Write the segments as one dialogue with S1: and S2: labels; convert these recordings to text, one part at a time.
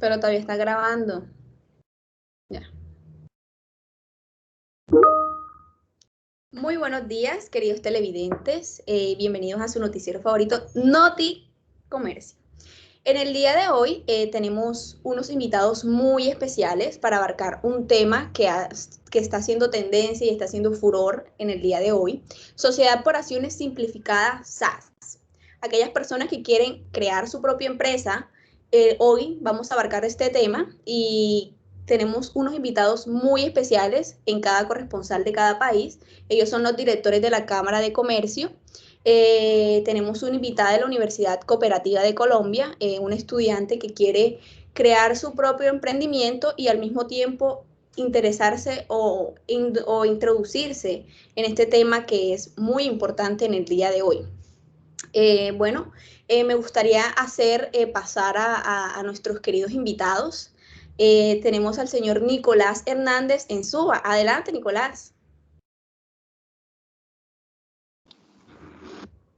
S1: Pero todavía está grabando. Ya. Muy buenos días, queridos televidentes. Bienvenidos a su noticiero favorito, Noti Comercio. En el día de hoy tenemos unos invitados muy especiales para abarcar un tema que está haciendo tendencia y está haciendo furor en el día de hoy. Sociedad por Acciones Simplificada, SAS. Aquellas personas que quieren crear su propia empresa, hoy vamos a abarcar este tema y tenemos unos invitados muy especiales en cada corresponsal de cada país. Ellos son los directores de la Cámara de Comercio. Tenemos una invitada de la Universidad Cooperativa de Colombia, un estudiante que quiere crear su propio emprendimiento y al mismo tiempo interesarse o introducirse en este tema que es muy importante en el día de hoy. Me gustaría pasar a nuestros queridos invitados. Tenemos al señor Nicolás Hernández en Suba. Adelante, Nicolás.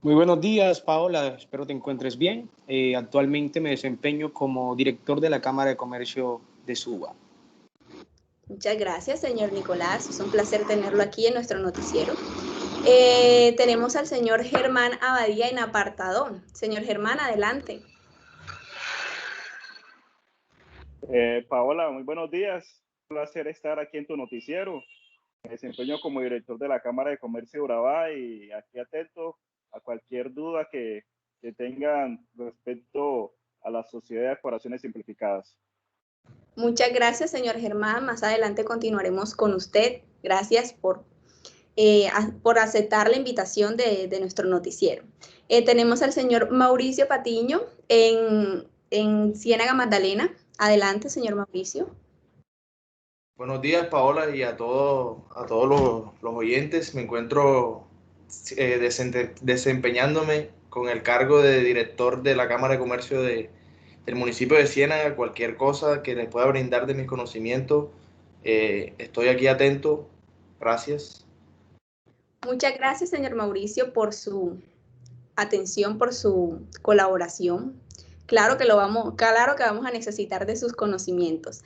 S2: Muy buenos días, Paola. Espero te encuentres bien. Actualmente me desempeño como director de la Cámara de Comercio de Suba.
S1: Muchas gracias, señor Nicolás. Es un placer tenerlo aquí en nuestro noticiero. Tenemos al señor Germán Abadía en Apartadón. Señor Germán, adelante.
S3: Paola, muy buenos días. Un placer estar aquí en tu noticiero. Me desempeño como director de la Cámara de Comercio de Urabá y aquí atento a cualquier duda que tengan respecto a la Sociedad de Corporaciones Simplificadas.
S1: Muchas gracias, señor Germán. Más adelante continuaremos con usted. Gracias por aceptar la invitación de nuestro noticiero. Tenemos al señor Mauricio Patiño en Ciénaga Magdalena. Adelante, señor Mauricio.
S4: Buenos días, Paola, y a todos los oyentes. Me encuentro desempeñándome con el cargo de director de la Cámara de Comercio del municipio de Ciénaga. Cualquier cosa que les pueda brindar de mis conocimientos, estoy aquí atento. Gracias.
S1: Muchas gracias, señor Mauricio, por su atención, por su colaboración. Claro que vamos a necesitar de sus conocimientos.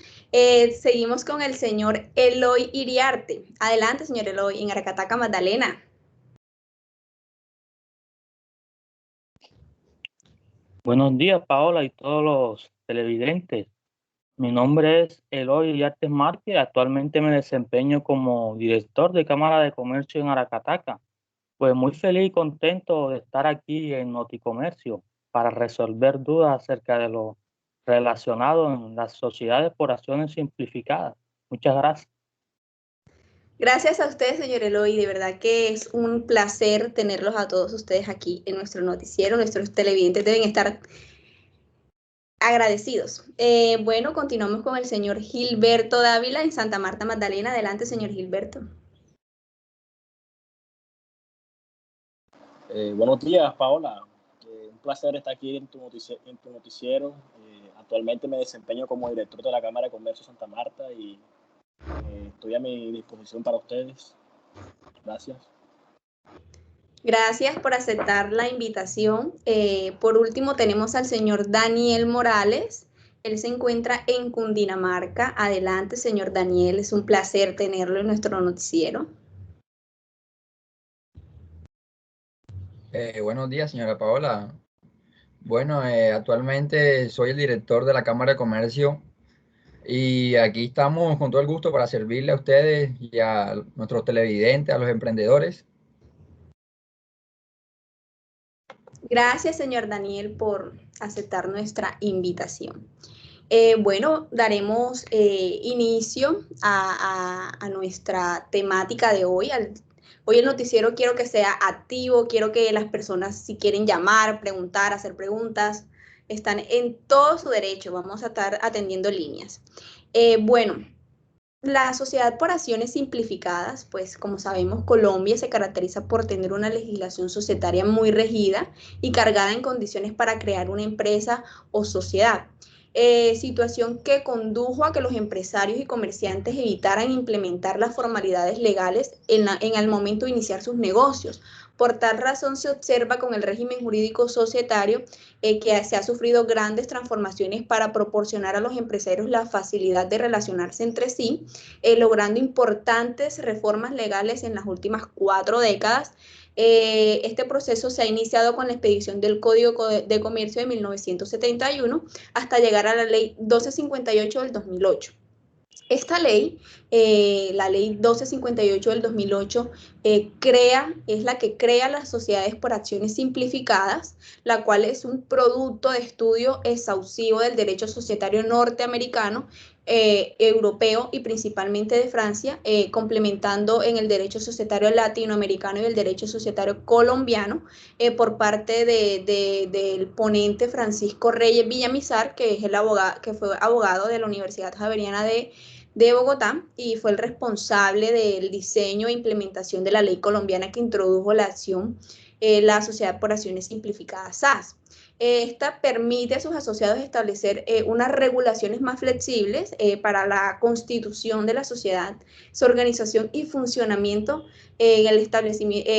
S1: Seguimos con el señor Eloy Iriarte. Adelante, señor Eloy, en Aracataca, Magdalena.
S5: Buenos días, Paola, y todos los televidentes. Mi nombre es Eloy Iriarte Márquez. Actualmente me desempeño como director de Cámara de Comercio en Aracataca. Pues muy feliz y contento de estar aquí en Noticomercio para resolver dudas acerca de lo relacionado en las sociedades por acciones simplificadas. Muchas gracias.
S1: Gracias a ustedes, señor Eloy. De verdad que es un placer tenerlos a todos ustedes aquí en nuestro noticiero. Nuestros televidentes deben estar agradecidos. Continuamos con el señor Gilberto Dávila en Santa Marta, Magdalena. Adelante, señor Gilberto.
S6: Buenos días, Paola. Un placer estar aquí en tu noticiero. Actualmente me desempeño como director de la Cámara de Comercio de Santa Marta y estoy a mi disposición para ustedes. Gracias.
S1: Gracias por aceptar la invitación. Por último, tenemos al señor Daniel Morales. Él se encuentra en Cundinamarca. Adelante, señor Daniel. Es un placer tenerlo en nuestro noticiero.
S7: Buenos días, señora Paola. Bueno, actualmente soy el director de la Cámara de Comercio y aquí estamos con todo el gusto para servirle a ustedes y a nuestros televidentes, a los emprendedores.
S1: Gracias, señor Daniel, por aceptar nuestra invitación. Daremos inicio a nuestra temática de hoy. Hoy el noticiero quiero que sea activo, quiero que las personas, si quieren llamar, preguntar, hacer preguntas, están en todo su derecho. Vamos a estar atendiendo líneas. La sociedad por acciones simplificadas, pues como sabemos, Colombia se caracteriza por tener una legislación societaria muy regida y cargada en condiciones para crear una empresa o sociedad. Situación que condujo a que los empresarios y comerciantes evitaran implementar las formalidades legales en el momento de iniciar sus negocios, Por tal razón se observa con el régimen jurídico societario que se ha sufrido grandes transformaciones para proporcionar a los empresarios la facilidad de relacionarse entre sí, logrando importantes reformas legales en las últimas 4 décadas. Este proceso se ha iniciado con la expedición del Código de Comercio de 1971 hasta llegar a la Ley 1258 del 2008. Esta ley, la ley 1258 del 2008, es la que crea las sociedades por acciones simplificadas, la cual es un producto de estudio exhaustivo del derecho societario norteamericano, europeo y principalmente de Francia, complementando en el derecho societario latinoamericano y el derecho societario colombiano, por parte del ponente Francisco Reyes Villamizar, que es que fue abogado de la Universidad Javeriana de Bogotá y fue el responsable del diseño e implementación de la ley colombiana que introdujo la acción, la Sociedad por Acciones Simplificadas, SAS. Esta permite a sus asociados establecer unas regulaciones más flexibles para la constitución de la sociedad, su organización y funcionamiento en el establecimiento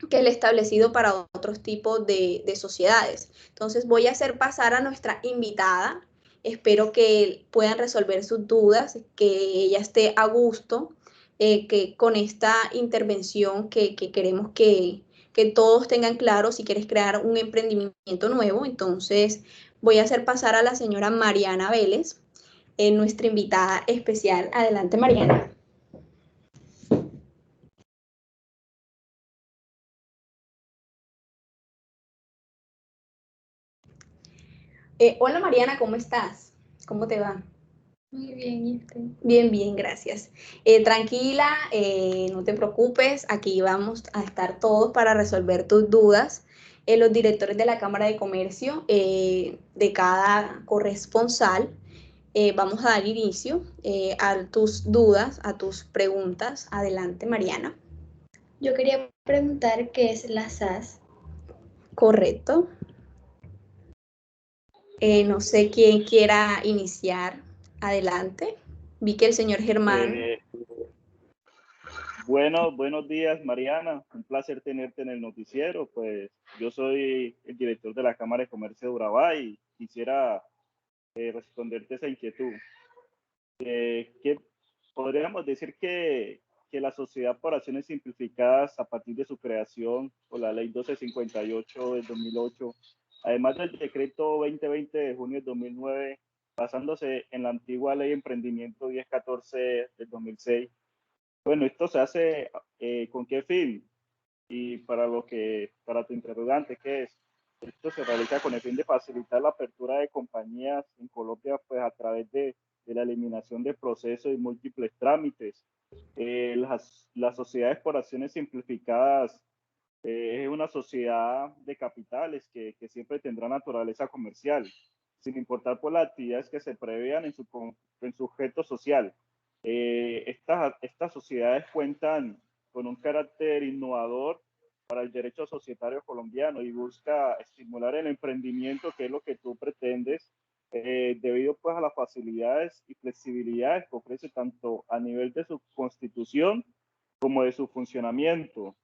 S1: que el establecido para otros tipos de sociedades. Entonces voy a hacer pasar a nuestra invitada. Espero que puedan resolver sus dudas, que ella esté a gusto, que con esta intervención que queremos que todos tengan claro si quieres crear un emprendimiento nuevo. Entonces voy a hacer pasar a la señora Mariana Vélez, nuestra invitada especial. Adelante, Mariana. Hola Mariana, ¿cómo estás? ¿Cómo te va?
S8: Muy bien, ¿y usted?
S1: Bien, bien, gracias. Tranquila, no te preocupes, aquí vamos a estar todos para resolver tus dudas. Los directores de la Cámara de Comercio, de cada corresponsal, vamos a dar inicio a tus dudas, a tus preguntas. Adelante, Mariana.
S8: Yo quería preguntar qué es la SAS.
S1: Correcto. No sé quién quiera iniciar. Adelante. Vi que el señor Germán.
S3: Buenos días, Mariana. Un placer tenerte en el noticiero. Pues yo soy el director de la Cámara de Comercio de Urabá y quisiera responderte esa inquietud. Que podríamos decir que la Sociedad por Acciones Simplificadas, a partir de su creación por la Ley 1258 del 2008, además del decreto 2020 de junio del 2009, basándose en la antigua Ley de Emprendimiento 1014 del 2006. Bueno, esto se hace ¿con qué fin? Y para tu interrogante, ¿qué es? Esto se realiza con el fin de facilitar la apertura de compañías en Colombia, pues a través de la eliminación de procesos y múltiples trámites. Las sociedades por acciones simplificadas es una sociedad de capitales que siempre tendrá naturaleza comercial, sin importar por las actividades que se prevean en su objeto social. Estas sociedades cuentan con un carácter innovador para el derecho societario colombiano y busca estimular el emprendimiento, que es lo que tú pretendes, debido pues a las facilidades y flexibilidades que ofrece tanto a nivel de su constitución como de su funcionamiento.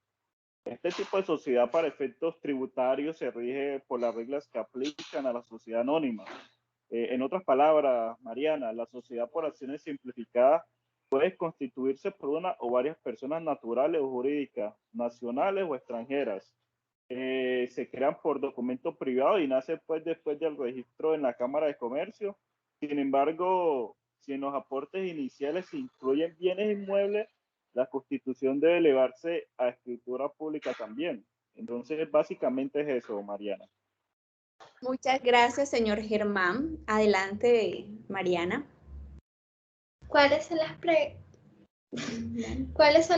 S3: Este tipo de sociedad para efectos tributarios se rige por las reglas que aplican a la sociedad anónima. En otras palabras, Mariana, la sociedad por acciones simplificadas puede constituirse por una o varias personas naturales o jurídicas, nacionales o extranjeras. Se crean por documento privado y nace pues después del registro en la Cámara de Comercio. Sin embargo, si en los aportes iniciales se incluyen bienes inmuebles, la constitución debe elevarse a escritura pública también. Entonces, básicamente es eso, Mariana.
S1: Muchas gracias, señor Germán. Adelante, Mariana.
S8: ¿Cuáles son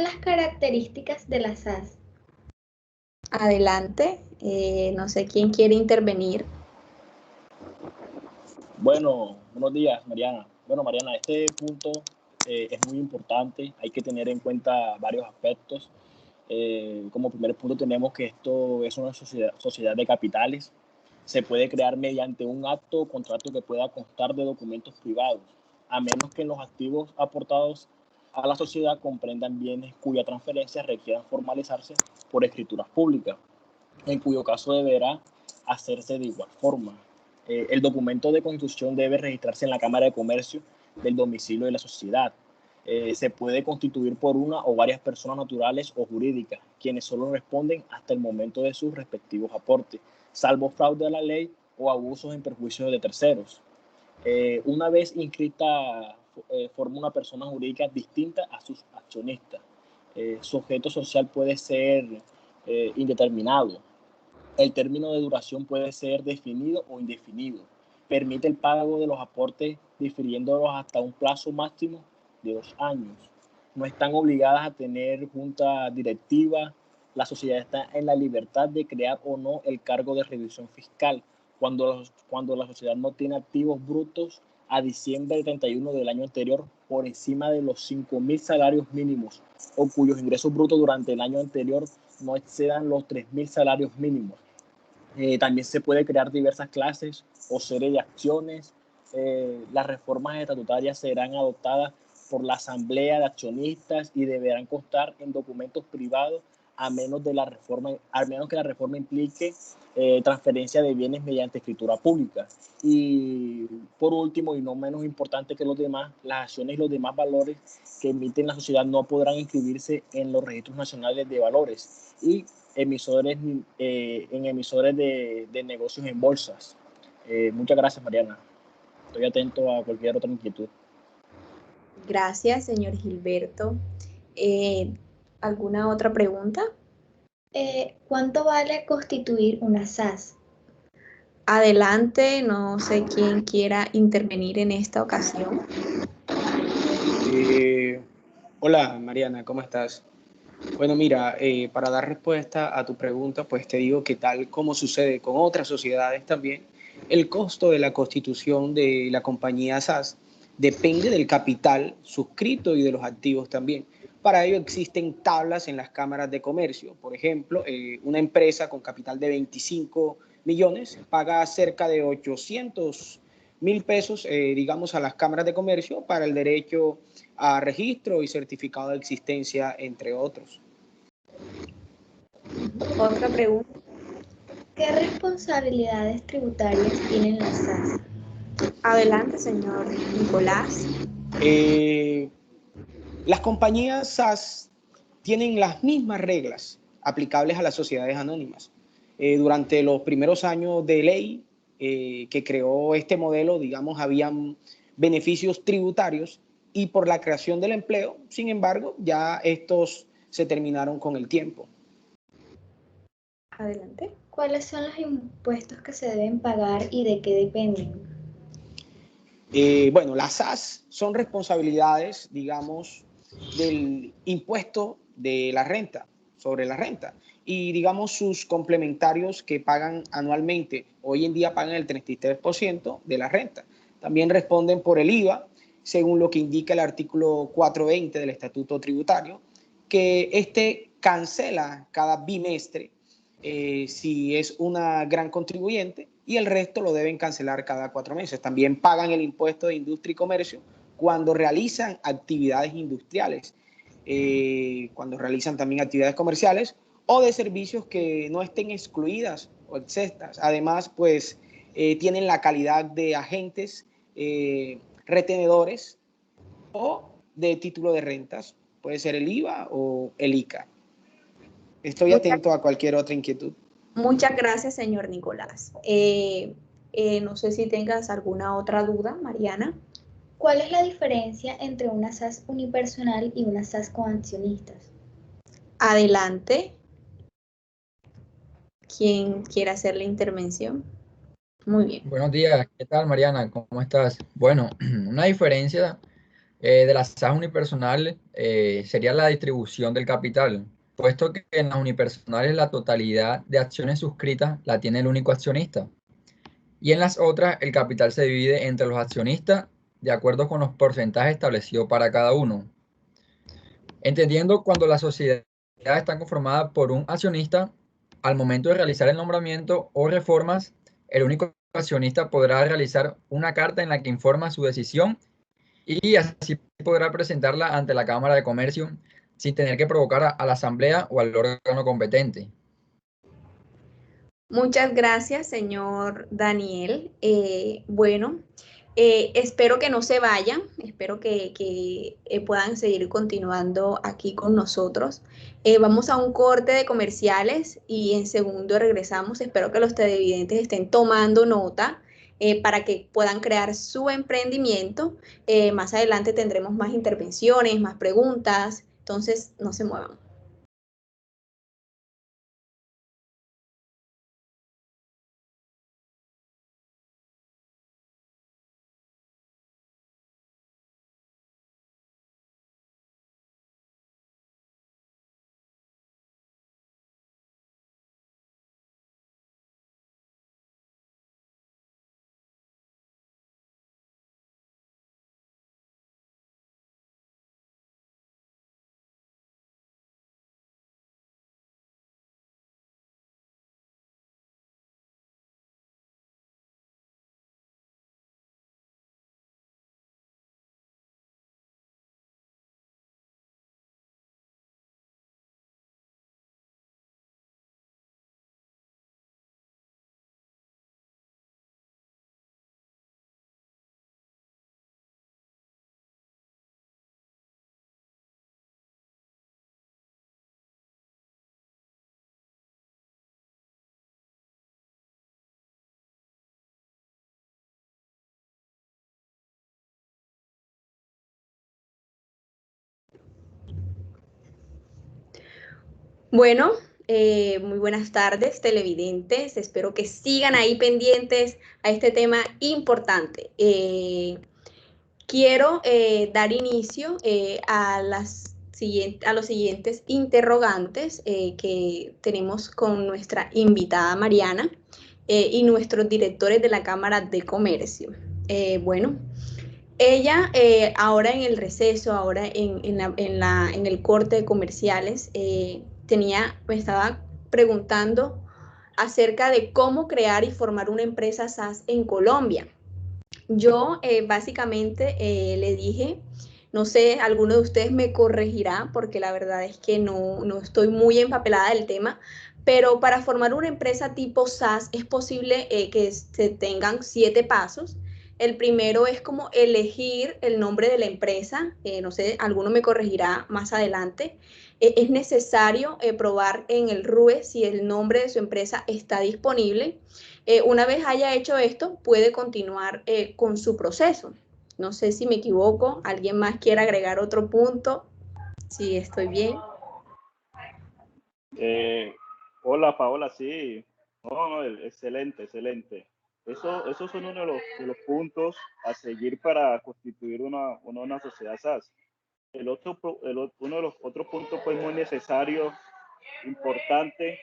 S8: las características de la SAS?
S1: Adelante. No sé quién quiere intervenir.
S6: Bueno, buenos días, Mariana. Bueno, Mariana, este punto es muy importante. Hay que tener en cuenta varios aspectos. Como primer punto tenemos que esto es una sociedad de capitales. Se puede crear mediante un acto o contrato que pueda constar de documentos privados, a menos que en los activos aportados a la sociedad comprendan bienes cuya transferencia requieran formalizarse por escrituras públicas, en cuyo caso deberá hacerse de igual forma. El documento de constitución debe registrarse en la Cámara de Comercio del domicilio de la sociedad. Se puede constituir por una o varias personas naturales o jurídicas, quienes solo responden hasta el momento de sus respectivos aportes, salvo fraude a la ley o abusos en perjuicio de terceros. Una vez inscrita, forma una persona jurídica distinta a sus accionistas. Su objeto social puede ser indeterminado. El término de duración puede ser definido o indefinido. Permite el pago de los aportes difiriéndolos hasta un plazo máximo de 2 años. No están obligadas a tener junta directiva. La sociedad está en la libertad de crear o no el cargo de revisión fiscal cuando la sociedad no tiene activos brutos a diciembre del 31 del año anterior por encima de los 5.000 salarios mínimos o cuyos ingresos brutos durante el año anterior no excedan los 3.000 salarios mínimos. También se puede crear diversas clases o series de acciones. Las reformas estatutarias serán adoptadas por la Asamblea de Accionistas y deberán constar en documentos privados a menos que la reforma implique transferencia de bienes mediante escritura pública. Y por último, y no menos importante que los demás, las acciones y los demás valores que emiten la sociedad no podrán inscribirse en los registros nacionales de valores y en emisores de negocios en bolsas. Muchas gracias, Mariana. Estoy atento a cualquier otra inquietud.
S1: Gracias, señor Gilberto. ¿Alguna otra pregunta?
S8: ¿Cuánto vale constituir una SAS?
S1: Adelante, no sé quién quiera intervenir en esta ocasión.
S2: Hola, Mariana, ¿cómo estás? Bueno, mira, para dar respuesta a tu pregunta, pues te digo que tal como sucede con otras sociedades también, el costo de la constitución de la compañía SAS depende del capital suscrito y de los activos también. Para ello existen tablas en las cámaras de comercio. Por ejemplo, una empresa con capital de 25 millones paga cerca de 800.000 pesos, digamos, a las cámaras de comercio para el derecho a registro y certificado de existencia, entre otros.
S1: Otra pregunta.
S8: ¿Qué responsabilidades tributarias tienen las SAS?
S1: Adelante, señor Nicolás.
S2: Las compañías SAS tienen las mismas reglas aplicables a las sociedades anónimas. Durante los primeros años de ley que creó este modelo, digamos, habían beneficios tributarios y por la creación del empleo, sin embargo, ya estos se terminaron con el tiempo.
S1: Adelante.
S8: ¿Cuáles son los impuestos que se deben pagar y de qué dependen?
S2: Bueno, las SAS son responsabilidades, digamos, del impuesto de la renta, sobre la renta, y digamos sus complementarios que pagan anualmente. Hoy en día pagan el 33% de la renta. También responden por el IVA, según lo que indica el artículo 420 del Estatuto Tributario, que este cancela cada bimestre si es una gran contribuyente, y el resto lo deben cancelar cada 4 meses. También pagan el impuesto de industria y comercio cuando realizan actividades industriales, cuando realizan también actividades comerciales o de servicios que no estén excluidas o exentas. Además, pues tienen la calidad de agentes retenedores o de título de rentas. Puede ser el IVA o el ICA. Estoy atento a cualquier otra inquietud.
S1: Muchas gracias, señor Nicolás. No sé si tengas alguna otra duda, Mariana.
S8: ¿Cuál es la diferencia entre una SAS unipersonal y una SAS con accionistas?
S1: Adelante. ¿Quién quiere hacer la intervención? Muy bien.
S7: Buenos días, ¿qué tal, Mariana? ¿Cómo estás? Bueno, una diferencia de las SAS unipersonales sería la distribución del capital, puesto que en las unipersonales la totalidad de acciones suscritas la tiene el único accionista. Y en las otras el capital se divide entre los accionistas de acuerdo con los porcentajes establecidos para cada uno. Entendiendo cuando la sociedad está conformada por un accionista, al momento de realizar el nombramiento o reformas, el único accionista podrá realizar una carta en la que informa su decisión y así podrá presentarla ante la Cámara de Comercio sin tener que provocar a la Asamblea o al órgano competente.
S1: Muchas gracias, señor Daniel. Bueno, espero que no se vayan, espero que puedan seguir continuando aquí con nosotros. Vamos a un corte de comerciales y en segundo regresamos. Espero que los televidentes estén tomando nota para que puedan crear su emprendimiento. Más adelante tendremos más intervenciones, más preguntas, entonces no se muevan. Bueno, muy buenas tardes, televidentes. Espero que sigan ahí pendientes a este tema importante. Quiero dar inicio a los siguientes interrogantes que tenemos con nuestra invitada Mariana y nuestros directores de la Cámara de Comercio. Bueno, ella ahora en el receso, ahora en el corte de comerciales, me estaba preguntando acerca de cómo crear y formar una empresa SaaS en Colombia. Yo básicamente le dije, no sé, alguno de ustedes me corregirá porque la verdad es que no estoy muy empapelada del tema, pero para formar una empresa tipo SaaS es posible que se tengan 7 pasos. El primero es como elegir el nombre de la empresa, no sé, alguno me corregirá más adelante. Es necesario probar en el RUE si el nombre de su empresa está disponible. Una vez haya hecho esto, puede continuar con su proceso. No sé si me equivoco, ¿alguien más quiere agregar otro punto? Si estoy bien.
S3: Hola Paola, sí. No, excelente, excelente. Esos son uno de los puntos a seguir para constituir una sociedad SaaS. Uno de los otros puntos pues muy necesario, importante,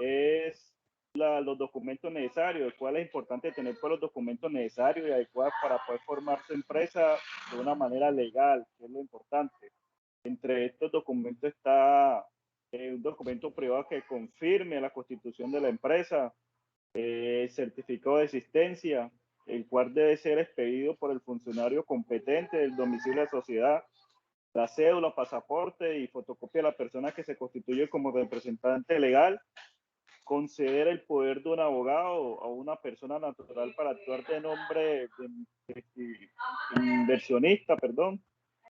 S3: es los documentos necesarios, cuál es importante tener pues, los documentos necesarios y adecuados para poder formar su empresa de una manera legal, que es lo importante. Entre estos documentos está un documento privado que confirme la constitución de la empresa, certificado de existencia, el cual debe ser expedido por el funcionario competente del domicilio de la sociedad, la cédula, pasaporte y fotocopia de la persona que se constituye como representante legal, conceder el poder de un abogado a una persona natural para actuar de nombre de inversionista, perdón.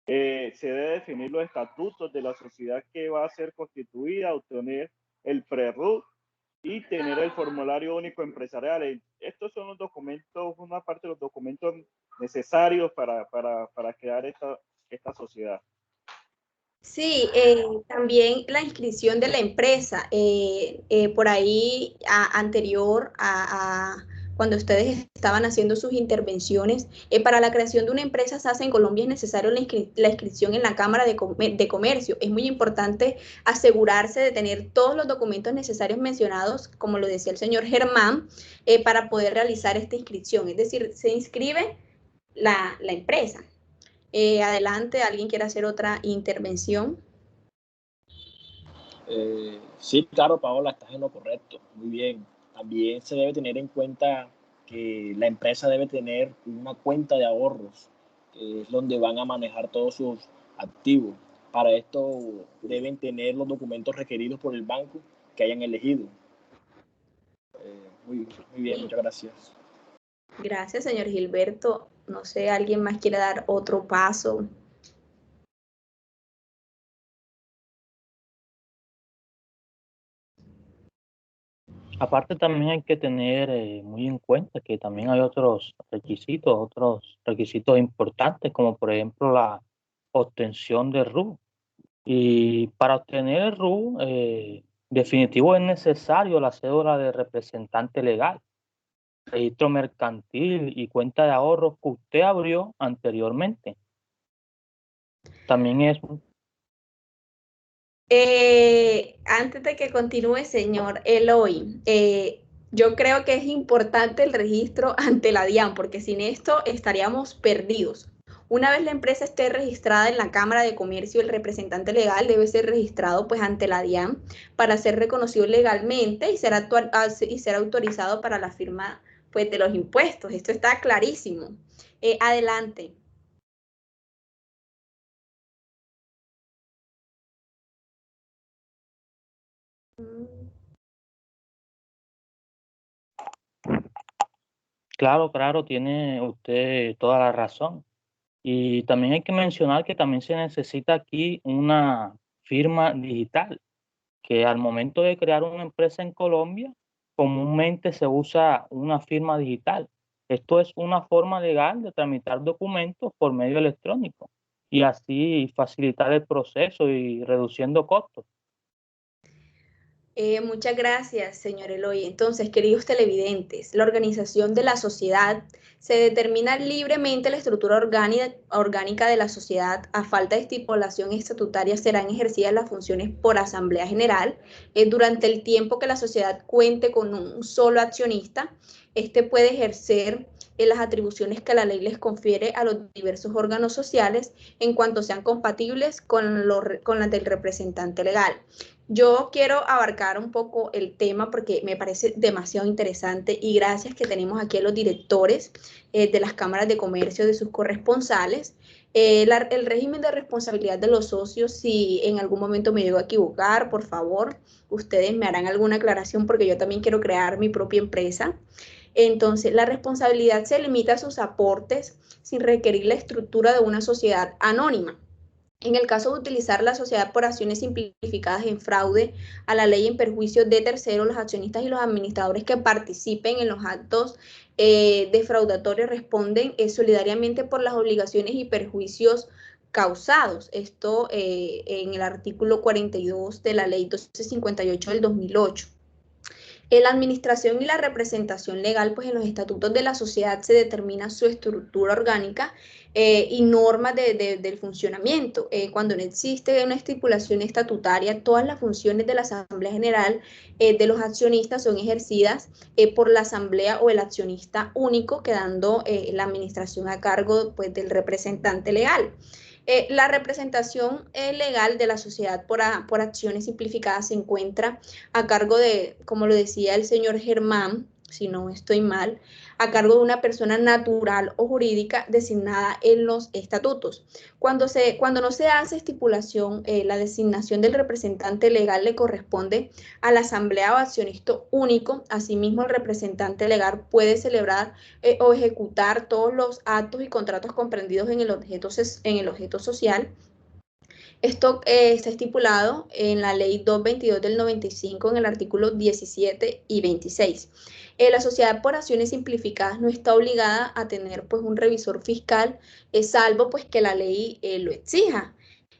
S3: Se debe definir los estatutos de la sociedad que va a ser constituida, obtener el PRERUT y tener el formulario único empresarial. Estos son los documentos, una parte de los documentos necesarios para crear esta sociedad.
S1: Sí, también la inscripción de la empresa. Por ahí, anterior a cuando ustedes estaban haciendo sus intervenciones, para la creación de una empresa SaaS en Colombia es necesario la inscripción en la Cámara de Comercio. Es muy importante asegurarse de tener todos los documentos necesarios mencionados, como lo decía el señor Germán, para poder realizar esta inscripción. Es decir, se inscribe la empresa. Adelante, ¿alguien quiere hacer otra intervención?
S6: Sí, claro, Paola, estás en lo correcto. Muy bien. También se debe tener en cuenta que la empresa debe tener una cuenta de ahorros que es donde van a manejar todos sus activos. Para esto deben tener los documentos requeridos por el banco que hayan elegido. Muy bien, muchas gracias.
S1: Gracias, señor Gilberto. No sé, ¿alguien más quiere dar otro paso?
S5: Aparte también hay que tener muy en cuenta que también hay otros requisitos importantes, como por ejemplo la obtención de RU. Y para obtener el RU, definitivo es necesario la cédula de representante legal, registro mercantil y cuenta de ahorros que usted abrió anteriormente. También es...
S1: Antes de que continúe, señor Eloy, yo creo que es importante el registro ante la DIAN, porque sin esto estaríamos perdidos. Una vez la empresa esté registrada en la Cámara de Comercio, el representante legal debe ser registrado pues ante la DIAN para ser reconocido legalmente y ser autorizado para la firma pues de los impuestos. Esto está clarísimo. Adelante.
S5: Claro, tiene usted toda la razón. Y también hay que mencionar que también se necesita aquí una firma digital, que al momento de crear una empresa en Colombia, comúnmente se usa una firma digital. Esto es una forma legal de tramitar documentos por medio electrónico y así facilitar el proceso y reduciendo costos.
S1: Muchas gracias, señor Eloy. Entonces, queridos televidentes, la organización de la sociedad se determina libremente la estructura orgánica de la sociedad. A falta de estipulación estatutaria serán ejercidas las funciones por asamblea general. Durante el tiempo que la sociedad cuente con un solo accionista, este puede ejercer las atribuciones que la ley les confiere a los diversos órganos sociales en cuanto sean compatibles con las del representante legal. Yo quiero abarcar un poco el tema porque me parece demasiado interesante y gracias que tenemos aquí a los directores de las cámaras de comercio, de sus corresponsales. El régimen de responsabilidad de los socios, si en algún momento me llego a equivocar, por favor, ustedes me harán alguna aclaración porque yo también quiero crear mi propia empresa. Entonces, la responsabilidad se limita a sus aportes sin requerir la estructura de una sociedad anónima. En el caso de utilizar la sociedad por acciones simplificadas en fraude a la ley en perjuicio de terceros, los accionistas y los administradores que participen en los actos defraudatorios responden solidariamente por las obligaciones y perjuicios causados. Esto en el artículo 42 de la ley 1258 del 2008. La administración y la representación legal, pues en los estatutos de la sociedad se determina su estructura orgánica y normas del funcionamiento. Cuando no existe una estipulación estatutaria, todas las funciones de la Asamblea General de los accionistas son ejercidas por la Asamblea o el accionista único, quedando la administración a cargo pues, del representante legal. La representación legal de la sociedad por acciones simplificadas se encuentra a cargo de, como lo decía el señor Germán, si no estoy mal, a cargo de una persona natural o jurídica designada en los estatutos. Cuando no se hace estipulación, la designación del representante legal le corresponde a la asamblea o accionista único. Asimismo, el representante legal puede celebrar o ejecutar todos los actos y contratos comprendidos en el objeto social. Esto está estipulado en la ley 222 del 95 en el artículo 17 y 26. La sociedad por acciones simplificadas no está obligada a tener pues un revisor fiscal, salvo pues que la ley lo exija.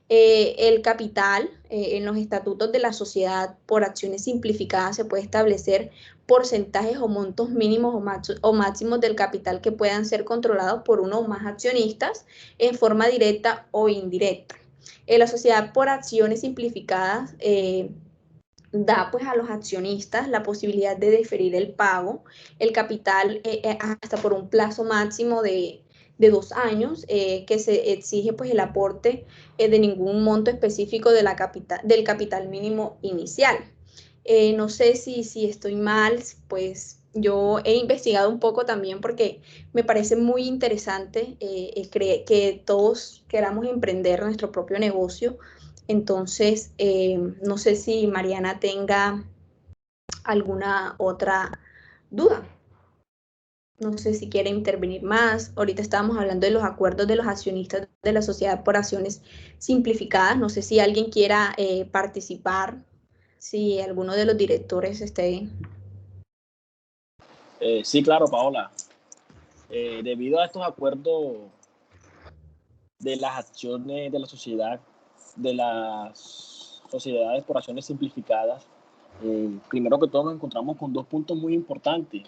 S1: El capital en los estatutos de la sociedad por acciones simplificadas se puede establecer porcentajes o montos mínimos o máximos del capital que puedan ser controlados por uno o más accionistas en forma directa o indirecta. La sociedad por acciones simplificadas da pues a los accionistas la posibilidad de deferir el pago, el capital hasta por un plazo máximo de 2 años, que se exige pues el aporte de ningún monto específico del capital mínimo inicial. No sé si estoy mal, pues Yo he investigado un poco también porque me parece muy interesante que todos queramos emprender nuestro propio negocio. Entonces, no sé si Mariana tenga alguna otra duda. No sé si quiere intervenir más. Ahorita estábamos hablando de los acuerdos de los accionistas de la sociedad por acciones simplificadas. No sé si alguien quiera participar, si alguno de los directores esté.
S6: Sí, claro, Paola. Debido a estos acuerdos de las acciones de las sociedades por acciones simplificadas, primero que todo nos encontramos con dos puntos muy importantes,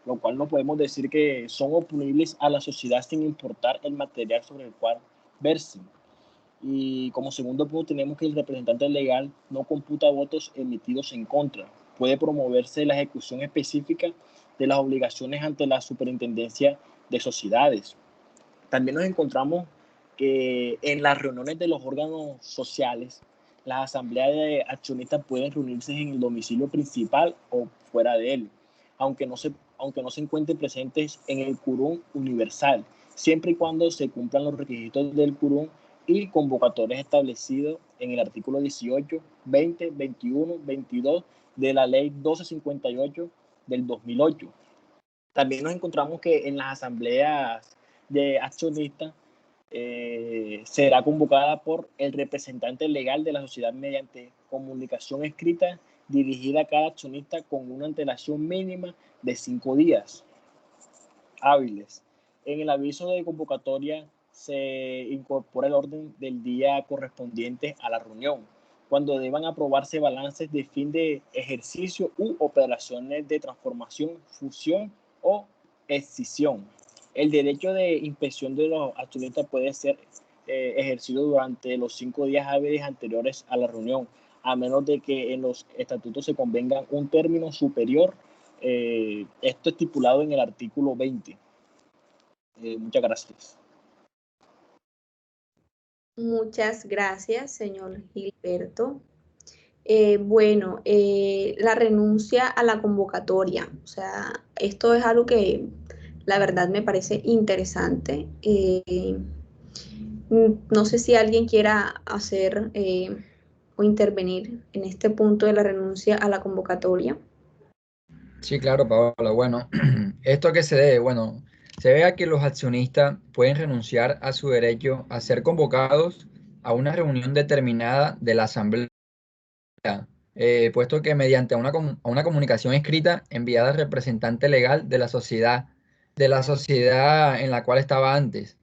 S6: lo cual no podemos decir que son oponibles a la sociedad sin importar el material sobre el cual versen. Y como segundo punto tenemos que el representante legal no computa votos emitidos en contra. Puede promoverse la ejecución específica de las obligaciones ante la Superintendencia de Sociedades. También nos encontramos que en las reuniones de los órganos sociales, las asambleas de accionistas pueden reunirse en el domicilio principal o fuera de él, aunque no se encuentren presentes en el quórum universal, siempre y cuando se cumplan los requisitos del quórum y convocatorias establecidos en el artículo 18, 20, 21, 22 de la ley 1258 del 2008. También nos encontramos que en las asambleas de accionistas será convocada por el representante legal de la sociedad mediante comunicación escrita dirigida a cada accionista con una antelación mínima de 5 días hábiles. En el aviso de convocatoria se incorpora el orden del día correspondiente a la reunión, cuando deban aprobarse balances de fin de ejercicio u operaciones de transformación, fusión o escisión. El derecho de inspección de los accionistas puede ser ejercido durante los 5 días hábiles anteriores a la reunión, a menos de que en los estatutos se convenga un término superior. Esto estipulado en el artículo 20. Muchas gracias.
S1: Muchas gracias, señor Gilberto. Bueno, la renuncia a la convocatoria. O sea, esto es algo que la verdad me parece interesante. No sé si alguien quiera hacer o intervenir en este punto de la renuncia a la convocatoria.
S7: Sí, claro, Paola. Bueno, esto que se debe, bueno, se ve a que los accionistas pueden renunciar a su derecho a ser convocados a una reunión determinada de la asamblea, puesto que mediante una comunicación escrita enviada al representante legal de la sociedad en la cual estaba antes.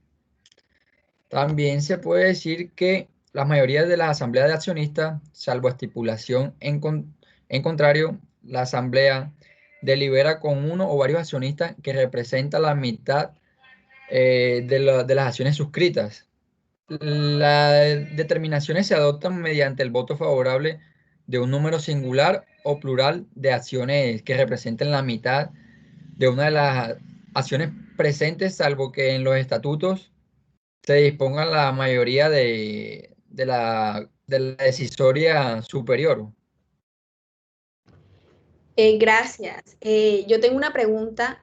S7: También se puede decir que la mayoría de las asambleas de accionistas, salvo estipulación en contrario, la asamblea delibera con uno o varios accionistas que representan la mitad de las acciones suscritas. Las determinaciones se adoptan mediante el voto favorable de un número singular o plural de acciones que representen la mitad de una de las acciones presentes, salvo que en los estatutos se disponga la mayoría de la decisoria superior.
S1: Gracias. Yo tengo una pregunta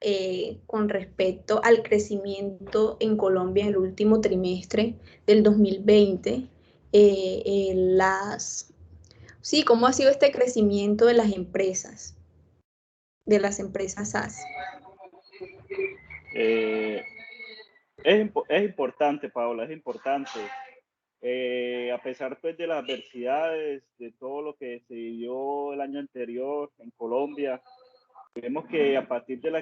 S1: con respecto al crecimiento en Colombia en el último trimestre del 2020. Sí, ¿cómo ha sido este crecimiento de las empresas SaaS?
S3: Es importante, Paola, es importante. A pesar pues, de las adversidades, de todo lo que se vivió el año anterior en Colombia, vemos que a partir de la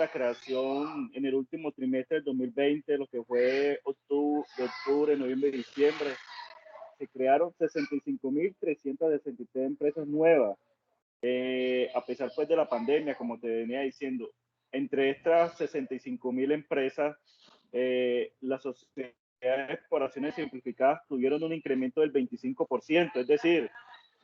S3: creación en el último trimestre del 2020, lo que fue octubre, noviembre y diciembre, se crearon 65.363 empresas nuevas. A pesar pues de la pandemia, como te venía diciendo, entre estas 65.000 empresas, las sociedades por acciones simplificadas tuvieron un incremento del 25%, es decir,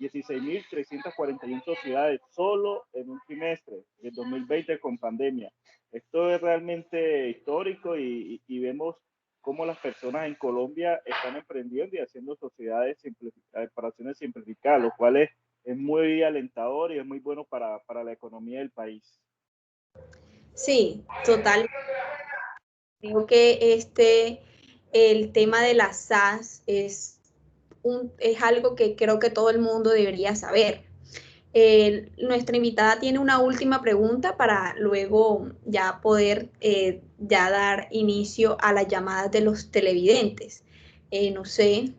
S3: 16.341 sociedades solo en un trimestre del 2020 con pandemia. Esto es realmente histórico y vemos cómo las personas en Colombia están emprendiendo y haciendo sociedades para acciones simplificadas, lo cual es es muy alentador y es muy bueno para la economía del país.
S1: Sí, total. Creo que el tema de las SAS es algo que creo que todo el mundo debería saber. Nuestra invitada tiene una última pregunta para luego ya poder ya dar inicio a las llamadas de los televidentes. No sé,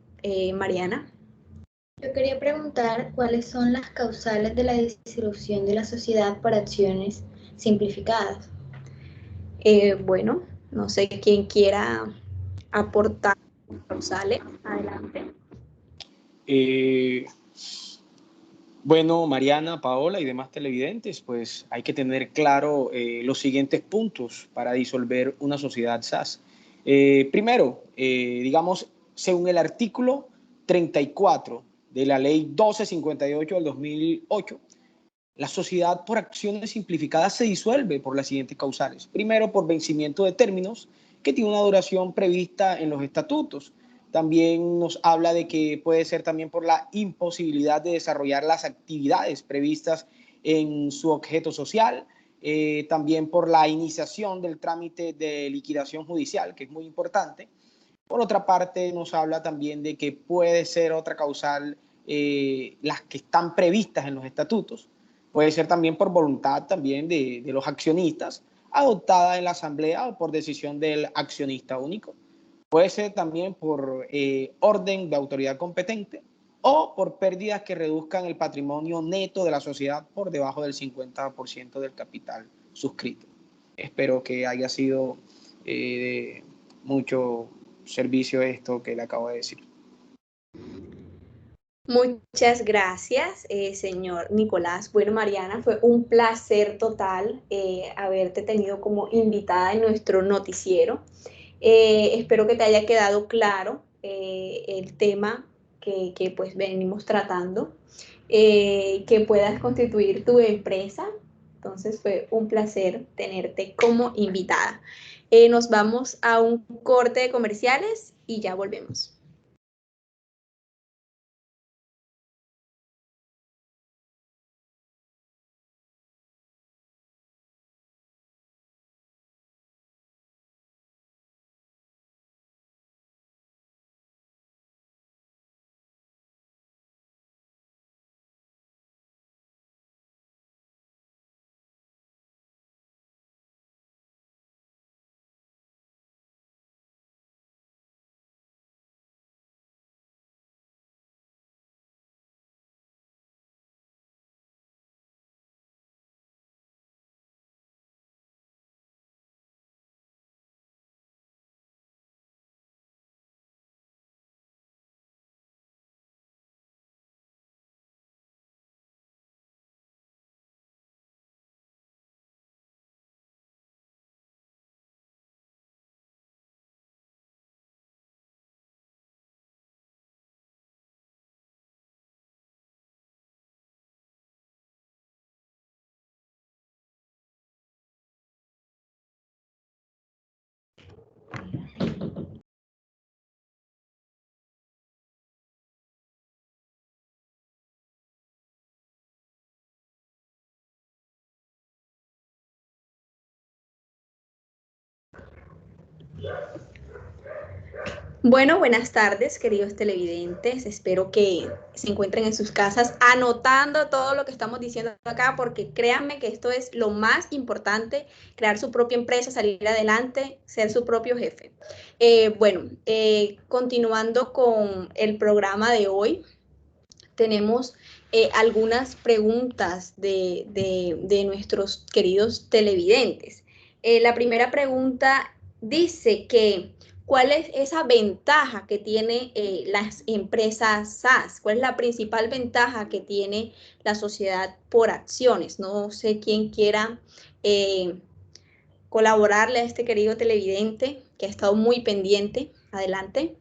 S1: Mariana.
S8: Yo quería preguntar cuáles son las causales de la disolución de la sociedad por acciones simplificadas.
S1: Bueno, no sé quién quiera aportar causales. Adelante.
S2: Bueno, Mariana, Paola y demás televidentes, pues hay que tener claro los siguientes puntos para disolver una sociedad SAS. Primero, digamos, según el artículo 34 de la ley 1258 del 2008, la sociedad por acciones simplificadas se disuelve por las siguientes causales. Primero, por vencimiento de términos que tiene una duración prevista en los estatutos. También nos habla de que puede ser también por la imposibilidad de desarrollar las actividades previstas en su objeto social, también por la iniciación del trámite de liquidación judicial, que es muy importante. Por otra parte, nos habla también de que puede ser otra causal las que están previstas en los estatutos. Puede ser también por voluntad también de los accionistas, adoptada en la asamblea o por decisión del accionista único. Puede ser también por orden de autoridad competente o por pérdidas que reduzcan el patrimonio neto de la sociedad por debajo del 50% del capital suscrito. Espero que haya sido de mucho servicio esto que le acabo de decir.
S1: Muchas gracias, señor Nicolás. Bueno, Mariana, fue un placer total haberte tenido como invitada en nuestro noticiero. Espero que te haya quedado claro el tema que pues venimos tratando, que puedas constituir tu empresa. Entonces fue un placer tenerte como invitada. Nos vamos a un corte de comerciales y ya volvemos. Bueno, buenas tardes, queridos televidentes. Espero que se encuentren en sus casas anotando todo lo que estamos diciendo acá, porque créanme que esto es lo más importante, crear su propia empresa, salir adelante, ser su propio jefe. Continuando con el programa de hoy, tenemos algunas preguntas de nuestros queridos televidentes. La primera pregunta dice que ¿cuál es esa ventaja que tiene las empresas SAS? ¿Cuál es la principal ventaja que tiene la sociedad por acciones? No sé quién quiera colaborarle a este querido televidente que ha estado muy pendiente. Adelante.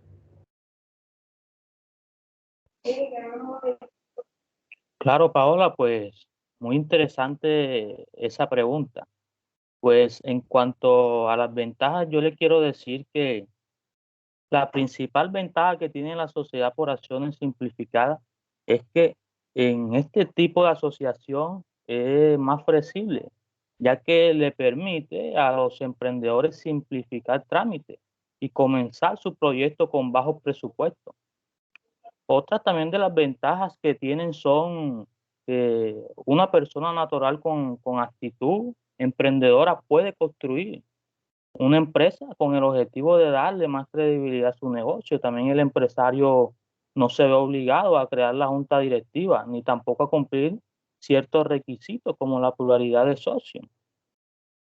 S5: Claro, Paola, pues muy interesante esa pregunta. Pues en cuanto a las ventajas, yo le quiero decir que la principal ventaja que tiene la sociedad por acciones simplificadas es que en este tipo de asociación es más flexible, ya que le permite a los emprendedores simplificar trámites y comenzar su proyecto con bajo presupuesto. Otras también de las ventajas que tienen son una persona natural con actitud emprendedora puede construir una empresa con el objetivo de darle más credibilidad a su negocio. También el empresario no se ve obligado a crear la junta directiva, ni tampoco a cumplir ciertos requisitos como la pluralidad de socios.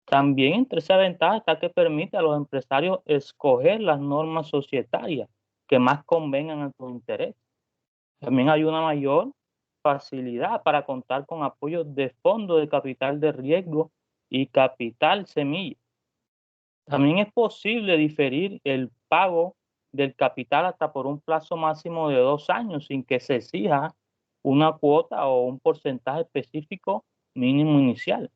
S5: También entre esas ventajas está que permite a los empresarios escoger las normas societarias que más convengan a su interés. También hay una mayor facilidad para contar con apoyo de fondos de capital de riesgo y capital semilla. También es posible diferir el pago del capital hasta por un plazo máximo de 2 años sin que se exija una cuota o un porcentaje específico mínimo inicial.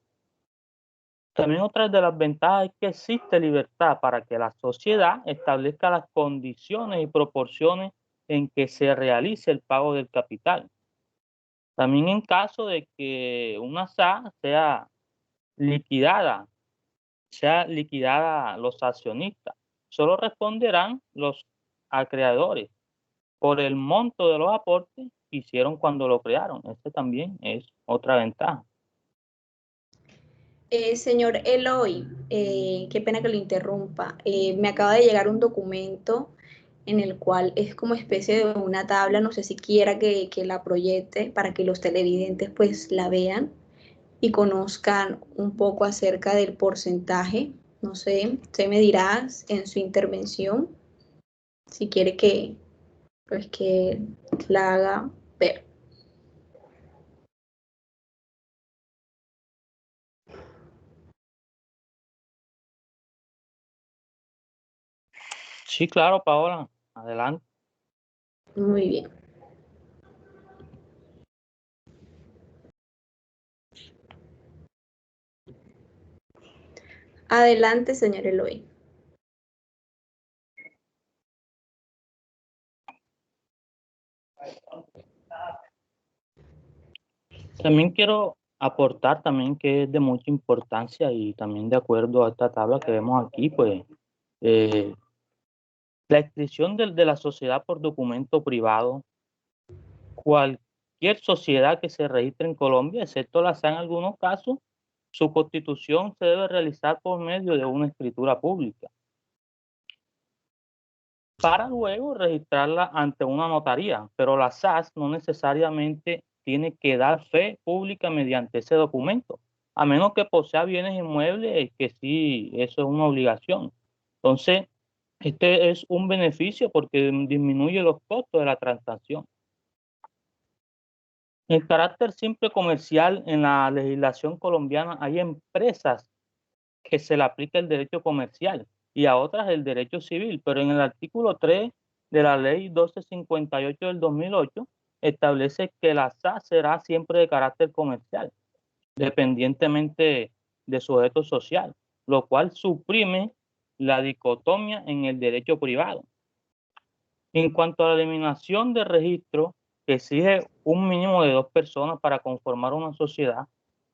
S5: También otra de las ventajas es que existe libertad para que la sociedad establezca las condiciones y proporciones en que se realice el pago del capital. También en caso de que una SA sea liquidada los accionistas, solo responderán los acreedores por el monto de los aportes que hicieron cuando lo crearon. Esta también es otra ventaja.
S1: Señor Eloy, qué pena que lo interrumpa. Me acaba de llegar un documento en el cual es como especie de una tabla, no sé si quiera que la proyecte para que los televidentes pues la vean y conozcan un poco acerca del porcentaje. No sé, usted me dirá en su intervención si quiere que, pues, que la haga ver.
S5: Sí, claro, Paola, adelante.
S1: Muy bien. Adelante, señor Eloy.
S5: También quiero aportar también que es de mucha importancia y también de acuerdo a esta tabla que vemos aquí, pues la inscripción de la sociedad por documento privado, cualquier sociedad que se registre en Colombia, excepto la SA en algunos casos, su constitución se debe realizar por medio de una escritura pública, para luego registrarla ante una notaría, pero la SAS no necesariamente tiene que dar fe pública mediante ese documento, a menos que posea bienes inmuebles, que sí, eso es una obligación. Entonces, este es un beneficio porque disminuye los costos de la transacción. El carácter simple comercial en la legislación colombiana, hay empresas que se le aplica el derecho comercial y a otras el derecho civil, pero en el artículo 3 de la ley 1258 del 2008 establece que la SA será siempre de carácter comercial, dependientemente de su objeto social, lo cual suprime la dicotomía en el derecho privado. En cuanto a la eliminación de registro, que exige un mínimo de 2 personas para conformar una sociedad,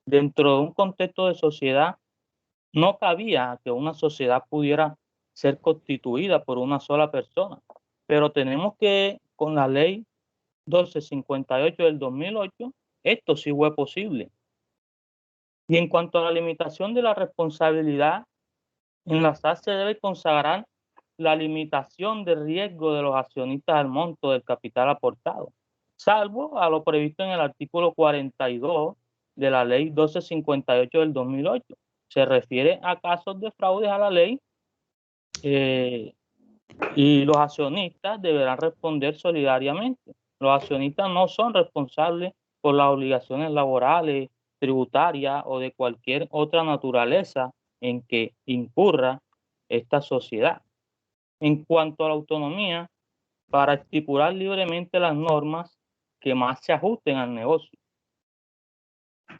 S5: dentro de un contexto de sociedad no cabía que una sociedad pudiera ser constituida por una sola persona, pero tenemos que, con la ley 1258 del 2008, esto sí fue posible. Y en cuanto a la limitación de la responsabilidad, en la SAS se debe consagrar la limitación de riesgo de los accionistas al monto del capital aportado, salvo a lo previsto en el artículo 42 de la ley 1258 del 2008. Se refiere a casos de fraudes a la ley y los accionistas deberán responder solidariamente. Los accionistas no son responsables por las obligaciones laborales, tributarias o de cualquier otra naturaleza en que incurra esta sociedad. En cuanto a la autonomía, para estipular libremente las normas que más se ajusten al negocio.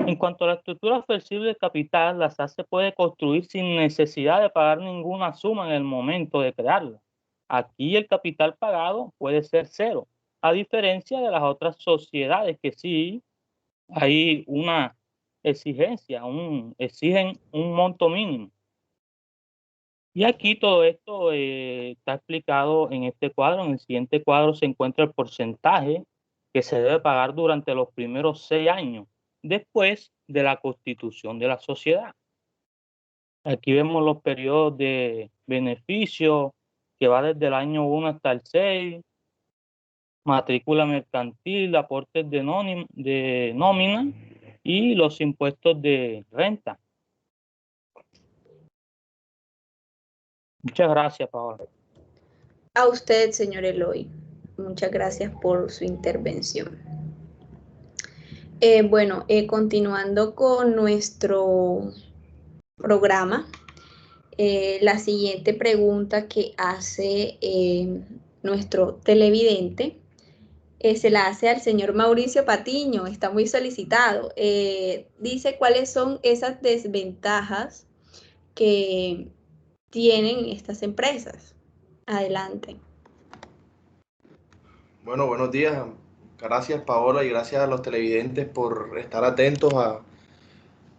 S5: En cuanto a la estructura flexible de capital, la SAS se puede construir sin necesidad de pagar ninguna suma en el momento de crearla. Aquí el capital pagado puede ser cero, a diferencia de las otras sociedades que sí hay una exigencia, exigen un monto mínimo. Y aquí todo esto está explicado en este cuadro. En el siguiente cuadro se encuentra el porcentaje que se debe pagar durante los primeros 6 años después de la constitución de la sociedad. Aquí vemos los periodos de beneficio que va desde el año 1 hasta el 6, matrícula mercantil, aportes de nómina y los impuestos de renta. Muchas gracias, Paola.
S1: A usted, señor Eloy. Muchas gracias por su intervención. Bueno, continuando con nuestro programa, la siguiente pregunta que hace nuestro televidente se la hace al señor Mauricio Patiño, está muy solicitado. Dice cuáles son esas desventajas que tienen estas empresas. Adelante.
S4: Bueno, buenos días. Gracias, Paola, y gracias a los televidentes por estar atentos a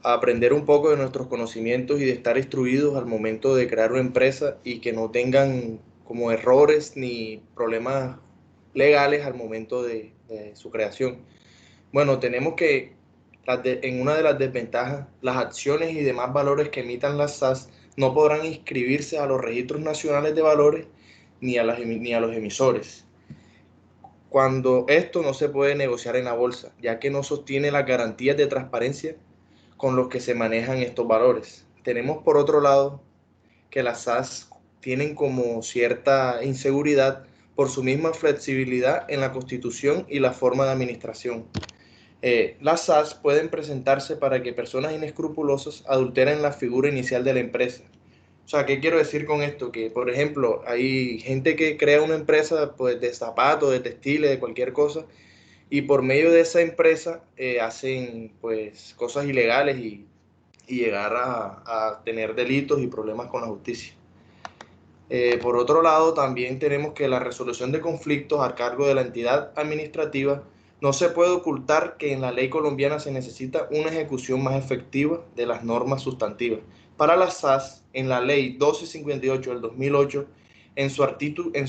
S4: aprender un poco de nuestros conocimientos y de estar instruidos al momento de crear una empresa y que no tengan como errores ni problemas legales al momento de su creación. Bueno, tenemos que en una de las desventajas, las acciones y demás valores que emitan las SAS no podrán inscribirse a los registros nacionales de valores ni a los emisores, cuando esto no se puede negociar en la bolsa, ya que no sostiene las garantías de transparencia con los que se manejan estos valores. Tenemos por otro lado que las SAS tienen como cierta inseguridad por su misma flexibilidad en la constitución y la forma de administración. Las SAS pueden presentarse para que personas inescrupulosas adulteren la figura inicial de la empresa. O sea, ¿qué quiero decir con esto? Que, por ejemplo, hay gente que crea una empresa pues, de zapatos, de textiles, de cualquier cosa, y por medio de esa empresa hacen pues, cosas ilegales y llegar a tener delitos y problemas con la justicia. Por otro lado, también tenemos que la resolución de conflictos a cargo de la entidad administrativa no se puede ocultar que en la ley colombiana se necesita una ejecución más efectiva de las normas sustantivas. Para las SAS, en la ley 1258 del 2008, en su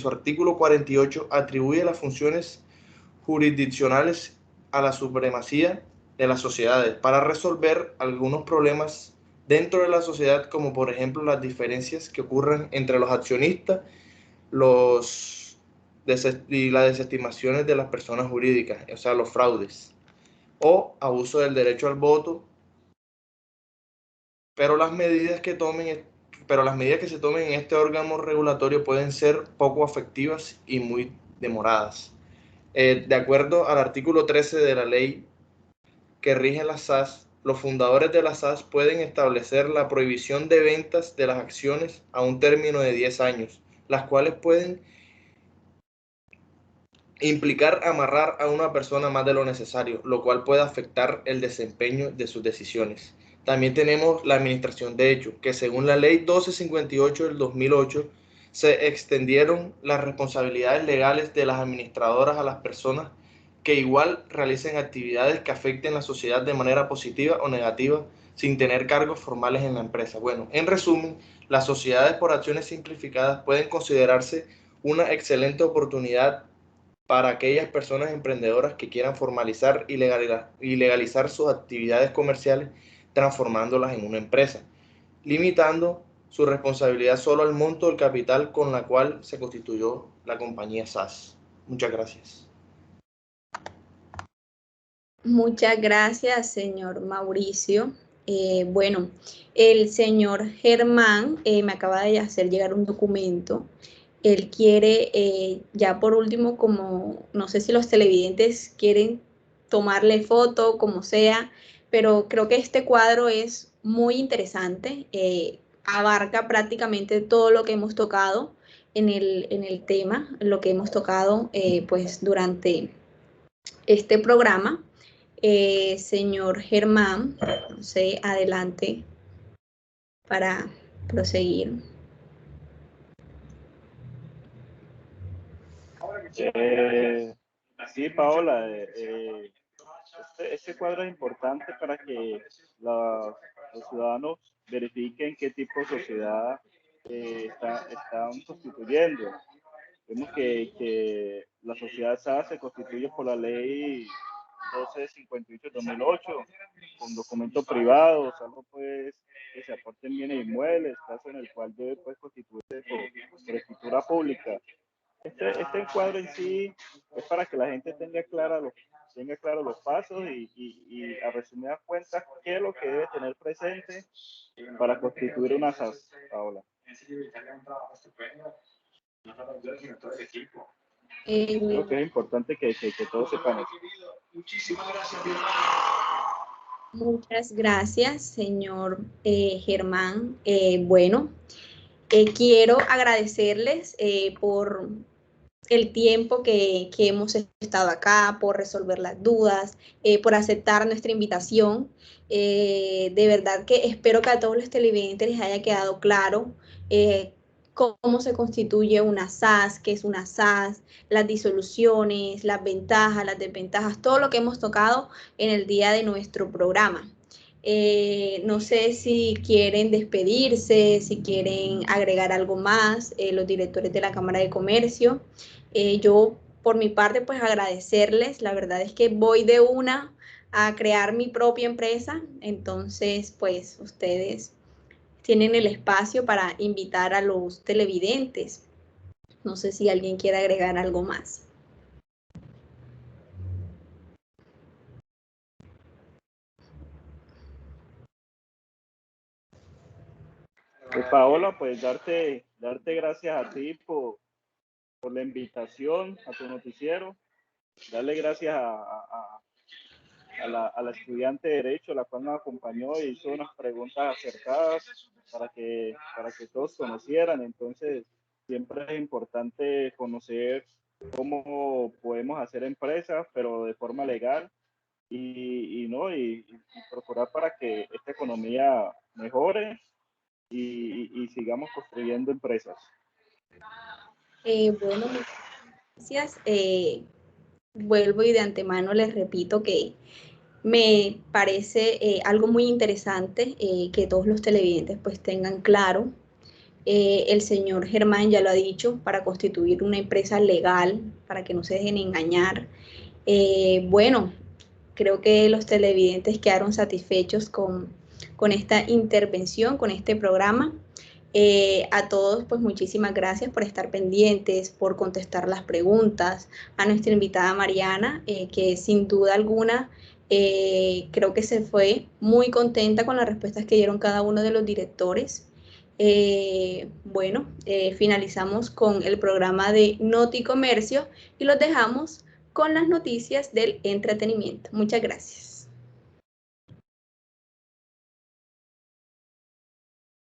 S4: artículo 48, atribuye las funciones jurisdiccionales a la supremacía de las sociedades para resolver algunos problemas dentro de la sociedad, como por ejemplo las diferencias que ocurren entre los accionistas y las desestimaciones de las personas jurídicas, o sea, los fraudes, o abuso del derecho al voto, pero las medidas que se tomen en este órgano regulatorio pueden ser poco efectivas y muy demoradas. De acuerdo al artículo 13 de la ley que rige las SAS, los fundadores de las SAS pueden establecer la prohibición de ventas de las acciones a un término de 10 años, las cuales pueden implicar amarrar a una persona más de lo necesario, lo cual puede afectar el desempeño de sus decisiones. También tenemos la administración de hechos, que según la ley 1258 del 2008, se extendieron las responsabilidades legales de las administradoras a las personas que igual realicen actividades que afecten a la sociedad de manera positiva o negativa sin tener cargos formales en la empresa. Bueno, en resumen, las sociedades por acciones simplificadas pueden considerarse una excelente oportunidad para aquellas personas emprendedoras que quieran formalizar y legalizar sus actividades comerciales transformándolas en una empresa, limitando su responsabilidad solo al monto del capital con la cual se constituyó la compañía SAS. Muchas gracias.
S1: Muchas gracias, señor Mauricio. Bueno, el señor Germán me acaba de hacer llegar un documento. Él quiere, ya por último, como no sé si los televidentes quieren tomarle foto, como sea, pero creo que este cuadro es muy interesante. Abarca prácticamente todo lo que hemos tocado en el tema, lo que hemos tocado pues durante este programa. Señor Germán, no sé, adelante para proseguir.
S3: Sí, Paola, este cuadro es importante para que los ciudadanos verifiquen qué tipo de sociedad están constituyendo. Vemos que la sociedad SA se constituye por la ley 1258/2008, con documento privado, salvo pues que se aporten bienes inmuebles, caso en el cual debe pues constituirse por escritura pública. Este encuadro en sí es para que la gente tenga claros los pasos y a resumidas cuentas qué es lo que debe tener presente para constituir una SAS, Paola. Creo que es importante que todos sepan eso.
S1: Muchas gracias, señor Germán. Bueno, quiero agradecerles por el tiempo que hemos estado acá, por resolver las dudas, por aceptar nuestra invitación. De verdad que espero que a todos los televidentes les haya quedado claro cómo se constituye una SAS, qué es una SAS, las disoluciones, las ventajas, las desventajas, todo lo que hemos tocado en el día de nuestro programa. No sé si quieren despedirse, si quieren agregar algo más, los directores de la Cámara de Comercio. Yo, por mi parte, pues agradecerles. La verdad es que voy de una a crear mi propia empresa, entonces, pues ustedes tienen el espacio para invitar a los televidentes. No sé si alguien quiere agregar algo más.
S3: Paola, pues darte gracias a ti por la invitación a tu noticiero, darle gracias a la estudiante de Derecho, la cual nos acompañó y hizo unas preguntas acertadas para que todos conocieran. Entonces, siempre es importante conocer cómo podemos hacer empresas, pero de forma legal y procurar para que esta economía mejore y sigamos construyendo empresas.
S1: Bueno, muchas gracias. Vuelvo y de antemano les repito que me parece algo muy interesante que todos los televidentes pues tengan claro. El señor Germán ya lo ha dicho, para constituir una empresa legal, para que no se dejen engañar. Bueno, creo que los televidentes quedaron satisfechos con esta intervención, con este programa. A todos, pues muchísimas gracias por estar pendientes, por contestar las preguntas. A nuestra invitada Mariana, que sin duda alguna creo que se fue muy contenta con las respuestas que dieron cada uno de los directores. Bueno, finalizamos con el programa de Noti Comercio y los dejamos con las noticias del entretenimiento. Muchas gracias.